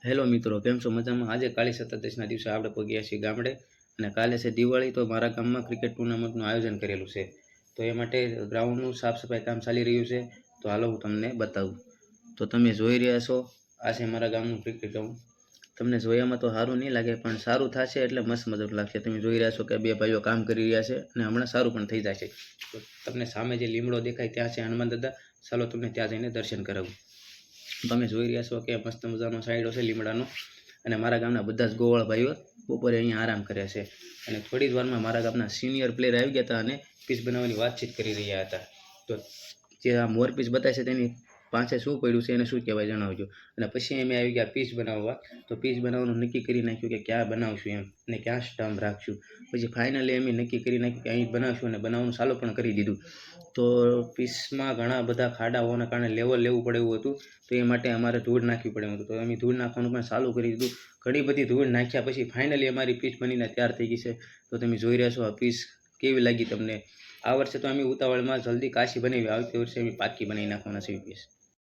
Hello મિત્રો, કેમ છો? મજામાં? આજે કાળી સત્તાદશના દિવસે આપણે પહોંચ્યા છીએ ગામડે અને કાલે છે દિવાળી. તો મારા ગામમાં ક્રિકેટ ટુર્નામેન્ટનું આયોજન કરેલું છે. તો એ માટે ગ્રાઉન્ડનું સાફ સફાઈ કામ ચાલી રહ્યું છે. તો હાલો હું તમને બતાવું. તો તમે જોઈ રહ્યા છો, આ છે મારા ગામનું ક્રિકેટ ગ્રાઉન્ડ. તમને જોયામાં તો સારું નહીં લાગે, પણ સારું થશે એટલે મસ્ત મજા લાગશે. તમે જોઈ રહ્યા છો કે બે ભાઈઓ કામ કરી રહ્યા છે અને હમણાં સારું પણ થઈ જશે. તો તમને સામે જે લીમડો દેખાય ત્યાં છે હનુમાન દાદા. ચાલો તમને ત્યાં જઈને દર્શન કરાવું. તમે જોઈ રહ્યા છો કે મસ્ત મજાનો સાઈડો છે લીમડાનો. અને મારા ગામના બધા જ ગોવાળ ભાઈઓ બપોરે અહીંયા આરામ કરે છે. અને થોડી જ વારમાં મારા ગામના સિનિયર પ્લેયર આવી ગયા હતા અને પીચ બનાવવાની વાતચીત કરી રહ્યા હતા. તો જે આ મોર પીચ બતાવે છે તેની પાસે શું પડ્યું છે એને શું કહેવાય જણાવજો. અને પછી અમે આવી ગયા પીચ બનાવવા. તો પીચ બનાવવાનું નક્કી કરી નાખ્યું કે ક્યાં બનાવશું એમ અને ક્યાં સ્ટમ્પ રાખશું. પછી ફાઇનલી અમે નક્કી કરી નાખ્યું કે અહીં બનાવશું અને બનાવવાનું ચાલુ પણ કરી દીધું. તો પીચમાં ઘણા બધા ખાડા હોવાના કારણે લેવલ લેવું પડે એવું હતું. તો એ માટે અમારે ધૂળ નાખવી પડે હતું. તો અમે ધૂળ નાખવાનું પણ ચાલુ કરી દીધું. ઘણી બધી ધૂળ નાખ્યા પછી ફાઇનલી અમારી પીચ બનીને તૈયાર થઈ ગઈ છે. તો તમે જોઈ રહ્યા છો આ પીચ કેવી લાગી તમને. આ વર્ષે તો અમે ઉતાવળમાં જલ્દી કાશી બનાવી, આવતી વર્ષે અમે પાકી બનાવી નાખવાના છે પીચ.